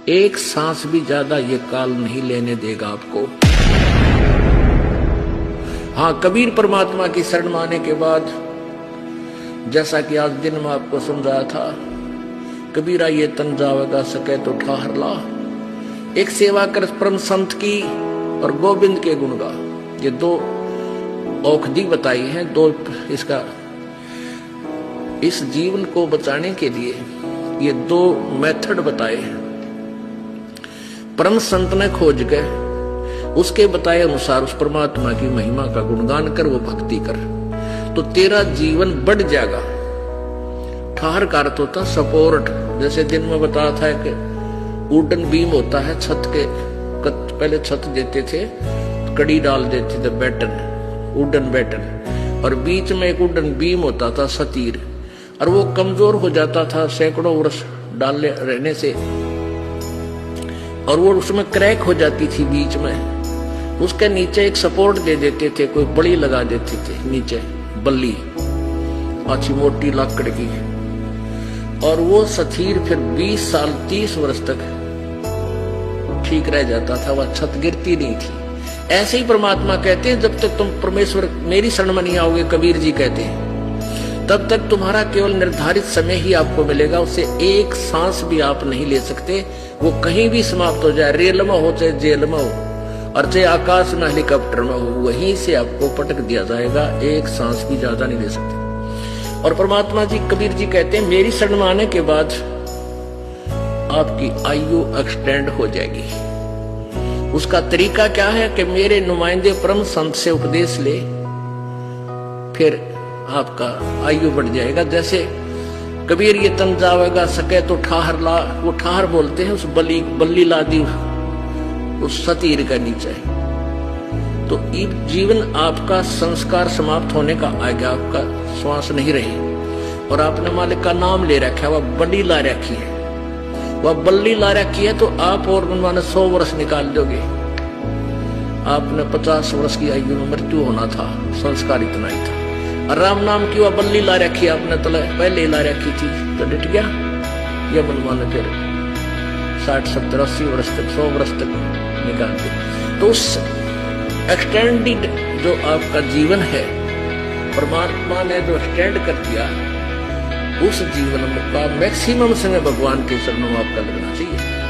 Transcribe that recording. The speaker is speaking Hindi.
एक सांस भी ज्यादा ये काल नहीं लेने देगा आपको। हाँ, कबीर परमात्मा की शरण में आने के बाद, जैसा कि आज दिन में आपको समझाया था, कबीरा ये तन जावेगा सके तो ठाहर ला, एक सेवा कर परम संत की और गोविंद के गुण गा। ये दो औषधि बताई है, दो इसका इस जीवन को बचाने के लिए ये दो मेथड बताए हैं। परम संत ने खोज के उसके बताए अनुसार उस परमात्मा की महिमा का गुणगान कर, वो भक्ति कर, तो तेरा जीवन बढ़ जाएगा। ठहर का अर्थ होता सपोर्ट। जैसे दिन में बताया था कि वुडन बीम होता है छत के, पहले छत देते थे, कड़ी डाल देते थे, बैटन, वुडन बैटन, और बीच में एक वुडन बीम होता था सतीर, और वो कमजोर हो जाता था सैकड़ों वर्ष डालने रहने से, और वो उसमें क्रैक हो जाती थी बीच में। उसके नीचे एक सपोर्ट दे देते थे, कोई बड़ी लगा देते थे नीचे, बल्ली अच्छी मोटी लकड़ की, और वो सतीर फिर 20 साल 30 वर्ष तक ठीक रह जाता था, वह छत गिरती नहीं थी। ऐसे ही परमात्मा कहते हैं, जब तक तुम परमेश्वर मेरी शरण में नहीं आओगे, कबीर जी कहते हैं, तब तक तुम्हारा केवल निर्धारित समय ही आपको मिलेगा, उससे एक सांस भी आप नहीं ले सकते। वो कहीं भी समाप्त हो जाए, रेल में हो चाहे जेल में हो, और चाहे आकाश में हेलीकॉप्टर में हो, वहीं से आपको पटक दिया जाएगा, एक सांस भी ज्यादा नहीं ले सकते। और परमात्मा जी, कबीर जी कहते हैं, मेरी शरण में आने के बाद आपकी आयु एक्सटेंड हो जाएगी। उसका तरीका क्या है कि मेरे नुमाइंदे परम संत से उपदेश ले, फिर आपका आयु बढ़ जाएगा। जैसे कबीर ये तन जावेगा सके तो ठाहर ला, वो ठाहर बोलते हैं उस बल्ली ला दी उस सतीर का नीचे। तो जीवन आपका संस्कार समाप्त होने का आ गया, आपका श्वास नहीं रही, और आपने मालिक का नाम ले रखा है, वह बल्ली ला रखी है, वह बल्ली ला रखी है, तो आप और माने 100 वर्ष निकाल दोगे। आपने 50 वर्ष की आयु में मृत्यु होना था, संस्कार इतना ही था। और राम नाम की वह बल्ली ला रखी, आपने तले पहले ला रखी थी, तो डट गया। ये मनमाने फिर 60 70 80 वर्ष तक, 100 वर्ष तक निकाल दे। तो उस एक्सटेंडेड जो आपका जीवन है, परमात्मा ने जो एक्सटेंड कर दिया, उस जीवन का मैक्सिमम समय भगवान के चरणों में आपका लगना चाहिए।